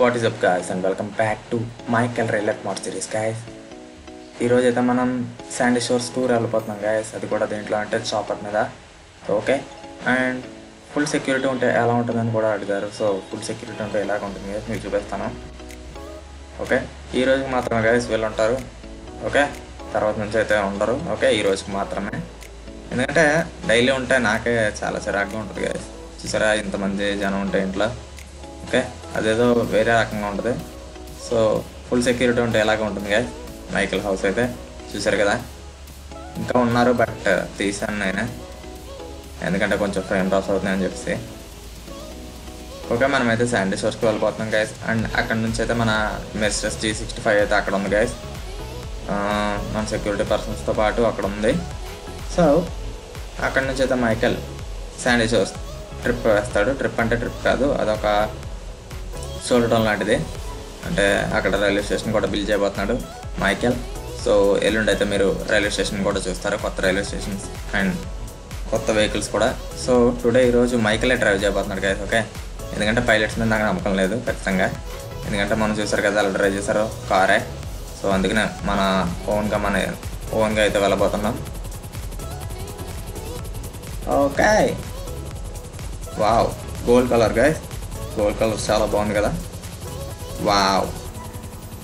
What is up guys and welcome back to Michael Railer mod series guys. ఈరోజు అయితే మనం Sandy Shores tour వెళ్ళిపోతున్నాం guys. అది కూడా దేంట్లో అంటే చాపర్ మీద. ఓకే, అండ్ ఫుల్ సెక్యూరిటీ ఉంటే ఎలా ఉంటుందని కూడా అడిగారు. సో ఫుల్ సెక్యూరిటీ ఉంటే ఎలాగ ఉంటుంది మీకు చూపిస్తాను. ఓకే, ఈ రోజుకి మాత్రమే గాయస్ వీళ్ళు ఉంటారు. ఓకే, తర్వాత నుంచి అయితే ఉండరు. ఓకే, ఈ రోజుకి మాత్రమే, ఎందుకంటే డైలీ ఉంటే నాకే చాలా చిరాగ్గా ఉంటుంది గాయస్. చూసారా ఇంతమంది జనం ఉంటే ఇంట్లో. ఓకే, అదేదో వేరే రకంగా ఉంటుంది. సో ఫుల్ సెక్యూరిటీ ఉంటే ఎలాగ ఉంటుంది గాయస్. మైకెల్ హౌస్ అయితే చూసారు కదా, ఇంకా ఉన్నారు బట్ తీసాను నేను, ఎందుకంటే కొంచెం ఫ్రేమ్ లాస్ అవుతుందని చెప్పేసి. ఓకే, మనమైతే శాండీ షోర్స్కి వెళ్ళిపోతున్నాం గైస్. అండ్ అక్కడ నుంచి అయితే మన మెర్సిడెస్ G65 అయితే అక్కడ ఉంది గైస్. మన సెక్యూరిటీ పర్సన్స్తో పాటు అక్కడ ఉంది. సో అక్కడ నుంచి అయితే మైకెల్ శాండీ షోర్స్ ట్రిప్ వేస్తాడు. ట్రిప్ అంటే ట్రిప్ కాదు, అదొక చూడటం లాంటిది. అంటే అక్కడ రైల్వే స్టేషన్ కూడా బిల్డ్ చేయబోతున్నాడు మైకెల్. సో ఎల్లుండి అయితే మీరు రైల్వే స్టేషన్ కూడా చూస్తారు, కొత్త రైల్వే స్టేషన్స్ అండ్ కొత్త వెహికల్స్ కూడా. సో టుడే ఈరోజు మైకెలే డ్రైవ్ చేయబోతున్నాడు గైస్. ఓకే, ఎందుకంటే పైలట్స్ మీద నాకు నమ్మకం లేదు ఖచ్చితంగా, ఎందుకంటే మనం చూసారు కదా అలా డ్రైవ్ చేశారు కారే. సో అందుకనే మన ఓన్గా అయితే వెళ్ళబోతున్నాం. Okay, wow, gold colour guys, gold colour చాలా బాగుంది కదా. Wow,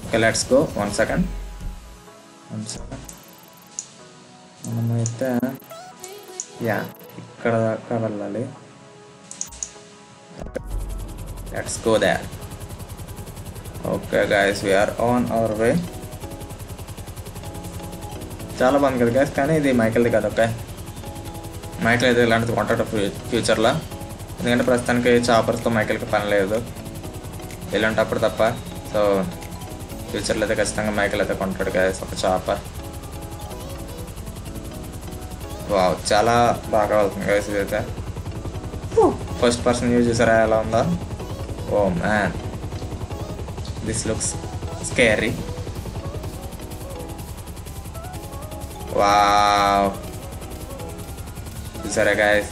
okay let's go. One second మనమైతే ఇక్కడ దాకా వెళ్ళాలి. Let's go there. Okay guys, we're on our way. చాలా బాగుంది కదా గైస్, కానీ ఇది మైకెల్ది కదా. ఓకే, మైకెల్ అయితే ఇలాంటిది కొంటాడు ఫ్యూచర్లో, ఎందుకంటే ప్రస్తుతానికి చాపర్స్తో మైకెల్కి పని లేదు ఇలాంటప్పుడు తప్ప. సో ఫ్యూచర్లో అయితే ఖచ్చితంగా మైకెల్ అయితే కొంటాడు గైస్ ఒక చాపర్. వావ్, చాలా బాగా అవుతుంది గైస్ ఇదైతే. ఫస్ట్ పర్సన్ యూజ్ చేసారా ఎలా ఉందా. Oh man, this looks scary. Wow, చూసారా గైస్.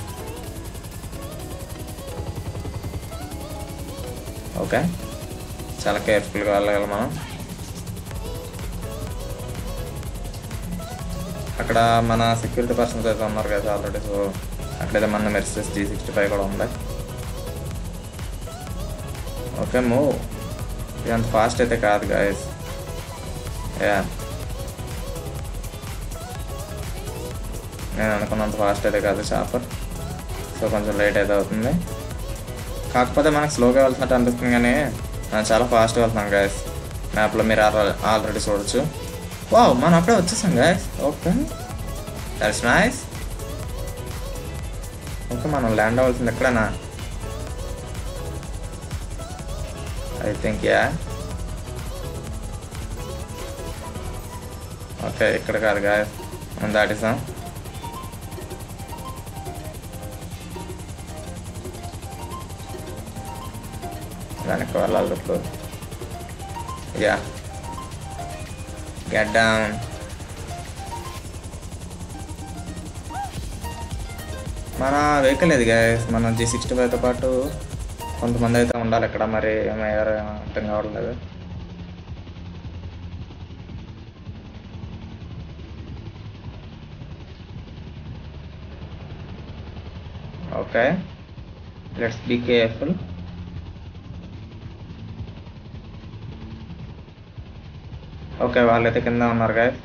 ఓకే, చాలా కేర్ఫుల్గా వెళ్ళగలం మనం. అక్కడ మన సెక్యూరిటీ పర్సన్స్ అయితే ఉన్నారు కదా ఆల్రెడీ. సో అక్కడైతే మన మెర్సిడెస్ G65 కూడా ఉంది. Okay, move. ఇది అంత ఫాస్ట్ అయితే కాదు గాయస్. నేను అనుకున్నంత ఫాస్ట్ అయితే కాదు చాపర్. సో కొంచెం లేట్ అయితే అవుతుంది, కాకపోతే మనకు స్లోగా వెళ్తున్నట్టు అనిపిస్తుంది, కానీ మనం చాలా ఫాస్ట్గా వెళ్తున్నాం గాయస్. మ్యాప్లో మీరు ఆల్రెడీ చూడొచ్చు. వావ్, మనం అప్పుడే వచ్చేసాం guys. Okay, that's nice. Okay, మనం ల్యాండ్ అవ్వాల్సింది ఎక్కడైనా ఐ థింక్. ఓకే, ఇక్కడ కాదు గాయస్, మనం దాటిస్తాం. వెనక్కి వెళ్ళాలి ఇప్పుడు. Get down. మన వెహికల్ ఇది గాయస్, మన G65తో పాటు కొంతమంది అయితే ఉండాలి ఇక్కడ. మరి ఏమయ్యారో అర్థం కావట్లేదు. Okay, let's be careful. Okay, వాళ్ళైతే కింద ఉన్నారు గాయస్.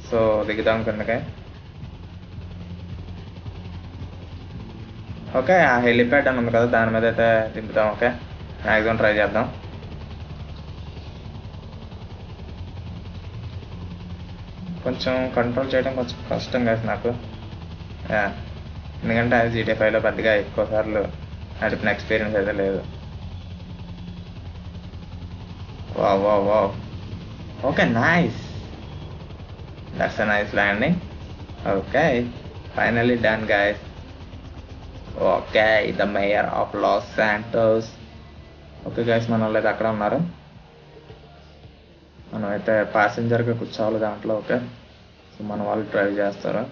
సో దిగుదాం కిందకే. ఓకే, ఆ హెలిప్యాడ్ అని ఉంది కదా, దాని మీద అయితే దింపుదాం. ఓకే, మ్యాక్సిమం ట్రై చేద్దాం. కొంచెం కంట్రోల్ చేయడం కొంచెం కష్టం కాదు నాకు, ఎందుకంటే GTA5లో పెద్దగా ఎక్కువ సార్లు నడిపిన ఎక్స్పీరియన్స్ అయితే లేదు. Wow wow wow. Okay, nice, that's a nice landing. Okay, finally done guys. Okay, the mayor of Los Santos. Okay guys, మన వాళ్ళు అయితే అక్కడ ఉన్నారు. మనం అయితే ప్యాసింజర్గా కూర్చోవాలి దాంట్లో. ఓకే, సో మన వాళ్ళు డ్రైవ్ చేస్తారు.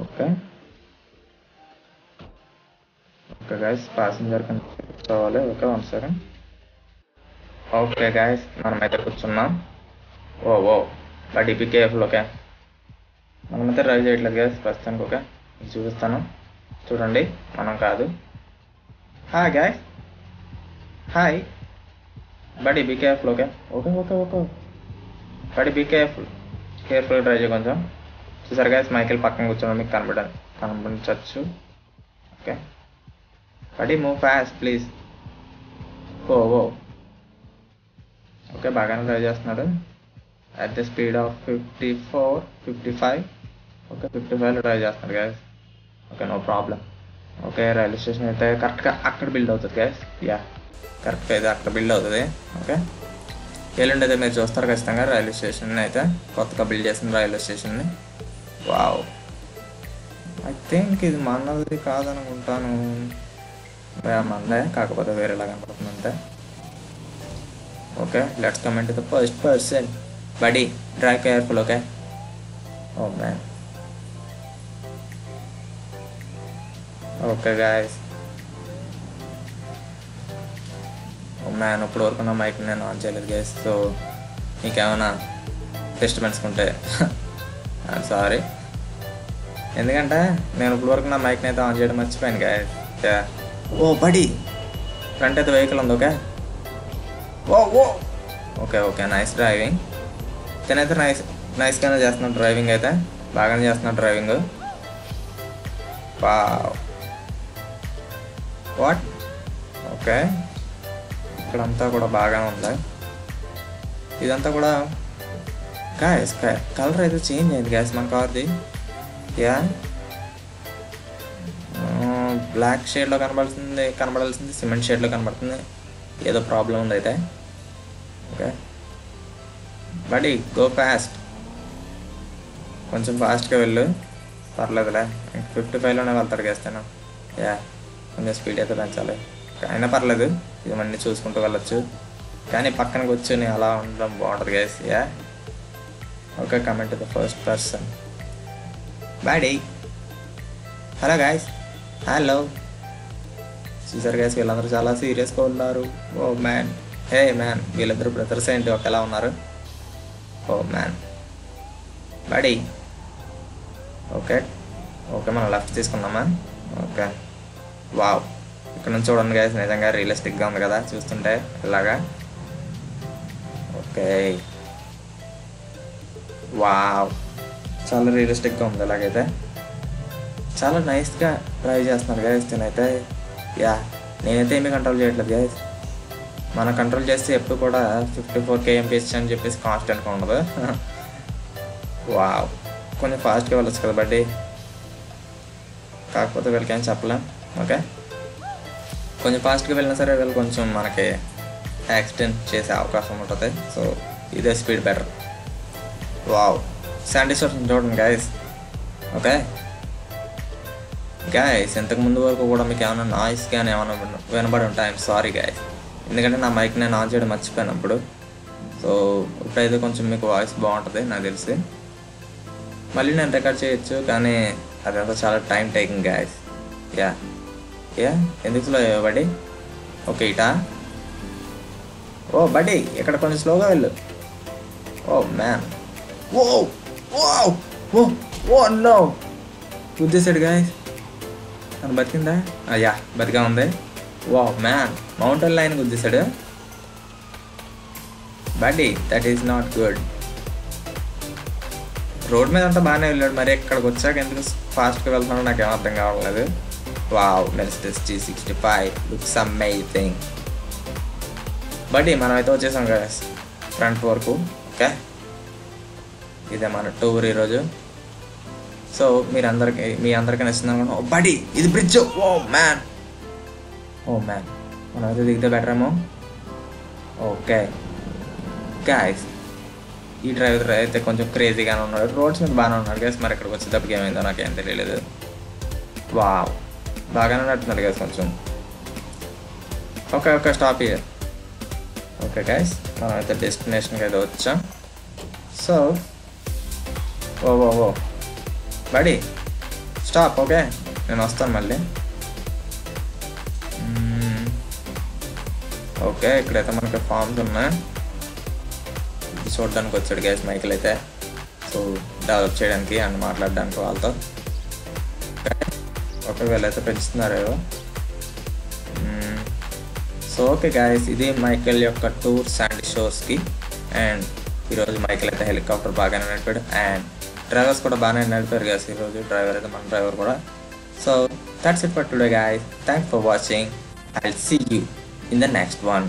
ఓకే, ఓకే గైస్, ప్యాసింజర్ కూర్చోవాలి. Okay, 1 second. ఓకే గాయస్, మనమైతే కూర్చున్నాం. Oh oh but be careful. Okay, మనమైతే డ్రైవ్ చేయట్లేదు గాయస్ ప్రస్తుతానికి. ఓకే, చూపిస్తాను చూడండి, మనం కాదు. Hi guys, hi buddy be careful. Okay okay okay okay buddy be కేర్ఫుల్గా డ్రైవ్ చేయ కొంచెం. చూసారు గాయస్, మైకిల్ పక్కన కూర్చోవడం మీకు కనిపించవచ్చు. Okay buddy move fast please. Oh oh okay, బాగానే డ్రైవ్ చేస్తున్నాడు. At the speed of 54, 55. Okay, 55లో డ్రైవ్ చేస్తున్నాడు guys. Okay, no problem. Okay, railway station అయితే కరెక్ట్గా అక్కడ బిల్డ్ అవుతుంది గాయస్. యా, కరెక్ట్గా అయితే అక్కడ బిల్డ్ అవుతుంది. ఓకే, ఎల్లుండి అయితే మీరు చూస్తారు ఖచ్చితంగా రైల్వే స్టేషన్ అయితే, కొత్తగా బిల్డ్ చేసిన రైల్వే స్టేషన్ని. వావ్, ఐ థింక్ ఇది మనది కాదనుకుంటాను. మనదే, కాకపోతే వేరేలా కనపడుతుంది అంతే. Okay, let's come to the first person. Buddy drive careful. Okay, oh man. Okay guys, oh man, ఇప్పుడు వరకు నా మైక్ నేను ఆన్ చేయలేదు గైస్. సో మీకేమైనా డిస్టర్బెన్స్ ఉంటే సారీ, ఎందుకంటే నేను ఇప్పుడు వరకు నా మైక్ని అయితే ఆన్ చేయడం మర్చిపోయాను గైస్. ఓ బడీ, ఫ్రంట్ అయితే వెహికల్ ఉంది. ఓకే ఓ oh okay okay, nice driving. తనైతే నైస్గానే చేస్తున్నాడు డ్రైవింగ్, అయితే బాగానే చేస్తున్నాడు డ్రైవింగ్. వాట్, ఓకే, ఇక్కడంతా కూడా బాగానే ఉంది. ఇదంతా కూడా గాయస్ కలర్ అయితే చేంజ్ అయింది గ్యాస్ మన కార్ది. యా, బ్లాక్ షేడ్లో కనబడాల్సింది సిమెంట్ షేడ్లో కనబడుతుంది. ఏదో ప్రాబ్లం ఉంది అయితే. ఓకే బడీ గో ఫాస్ట్, కొంచెం ఫాస్ట్గా వెళ్ళు, పర్లేదులే. 55లోనే వెళ్తాడు చేస్తాను. యా, కొంచెం స్పీడ్ అయితే పెంచాలి. అయినా పర్లేదు, ఇవన్నీ చూసుకుంటూ వెళ్ళొచ్చు. కానీ పక్కన కూర్చొని అలా ఉండడం బాగుంటుంది guys. Yeah, okay, comment the first person. Body, hello guys, hello. చూసారు గైస్, వీళ్ళందరూ చాలా సీరియస్గా ఉన్నారు. ఓ మ్యాన్, హే మ్యాన్, వీళ్ళిద్దరు బ్రదర్స్ ఏంటి ఒకేలా ఉన్నారు. Oh man, body. Okay okay, మనం లెఫ్ట్ తీసుకున్నామా. ఓకే, వావ్, ఇక్కడ నుంచి చూడండి గైస్, నిజంగా రియలిస్టిక్గా ఉంది కదా చూస్తుంటే ఇలాగా. ఓకే, వావ్, చాలా రియలిస్టిక్గా ఉంది. ఇలాగైతే చాలా నైస్గా డ్రైవ్ చేస్తున్నారు గైస్ నేనైతే. యా, నేనైతే ఏమీ కంట్రోల్ చేయట్లేదు గైస్. మనం కంట్రోల్ చేస్తే ఎప్పుడు కూడా 54 kmph అని చెప్పేసి కాన్స్టెంట్గా ఉండదు. వావ్, కొంచెం ఫాస్ట్గా వెళ్ళొచ్చు కదా బడ్డీ, కాకపోతే వీళ్ళకి ఏం చెప్పలేం. ఓకే, కొంచెం ఫాస్ట్గా వెళ్ళినా సరే వీళ్ళు కొంచెం మనకి యాక్సిడెంట్ చేసే అవకాశం ఉంటుంది. సో ఇదే స్పీడ్ బెటర్. వావ్, శాండీ షోర్స్ చూడండి గైస్. ఓకే గైస్, ఇంతకుముందు వరకు కూడా మీకు ఏమైనా నాయిస్ కానీ ఏమైనా వినబడి ఉంటాయి. ఐఎమ్ సారీ గైస్, ఎందుకంటే నా మైక్ నేను ఆన్ చేయడం మర్చిపోయినప్పుడు. సో ఇప్పుడైతే కొంచెం మీకు వాయిస్ బాగుంటుంది నాకు తెలిసి. మళ్ళీ నేను రికార్డ్ చేయొచ్చు, కానీ అదంతా చాలా time taking guys. Yeah yeah, ఎందుకు స్లో బడీ. ఓకే, ఇటా. ఓ బడీ, ఇక్కడ కొంచెం స్లోగా వెళ్ళు. Oh man, oh oh oh oh no, గుద్దేశాడు గాయస్. తను బతికిందా? యా, బతిగా ఉంది. వా మ్యాన్, మౌంటైన్ లైన్ గుద్దేశాడు buddy. That is not good. Road మీద అంతా బాగానే వెళ్ళాడు, మరి ఇక్కడికి వచ్చాక ఎందుకు ఫాస్ట్గా వెళ్తున్నాడో నాకు ఏం అర్థం కావట్లేదు. Wow, Mercedes G65 looks amazing. Buddy, మనమైతే వచ్చేసాం కదా ఫ్రంట్ వరకు. ఓకే, ఇదే మన టూర్ ఈరోజు. సో మీ అందరికీ నచ్చింది అనుకుంటున్నాం. ఓ బడీ, ఇది బ్రిడ్జ్. ఓ మ్యాన్, మనమైతే దిగితే బెటర్ ఏమో. ఓకే గాయస్, ఈ డ్రైవర్ అయితే కొంచెం క్రేజీగానే ఉన్నాడు. రోడ్స్ మీద బాగానే ఉన్నాడు గైస్, మరి ఇక్కడికి వచ్చేటప్పటికి ఏమైందో నాకేం తెలియలేదు. వావ్, బాగానే నడుతున్నాడు గైస్ కొంచెం. Okay, stop year. Okay guys, మనం అయితే డెస్టినేషన్కి అయితే వచ్చాం. సో ఓ బడీ స్టాప్. ఓకే, నేను వస్తాను మళ్ళీ. ఓకే, ఇక్కడైతే మనకి ఫామ్స్ ఉన్నాయి. చూడడానికి వచ్చాడు గ్యాస్ మైకిల్ అయితే. సో డెవలప్ చేయడానికి అండ్ మాట్లాడడానికి వాళ్ళతో. ఓకే, వీళ్ళైతే పెంచుతున్నారు. సో ఓకే గాయస్, ఇది మైకిల్ యొక్క టూర్ శాండీ షోర్స్కి. అండ్ ఈరోజు మైకిల్ అయితే హెలికాప్టర్ బాగానే నడిపాడు అండ్ డ్రైవర్స్ కూడా బాగానే నడిపారు గాయస్. ఈరోజు డ్రైవర్ అయితే మన డ్రైవర్ కూడా. So that's it for today guys. Thanks for watching. I'll see you in the next one.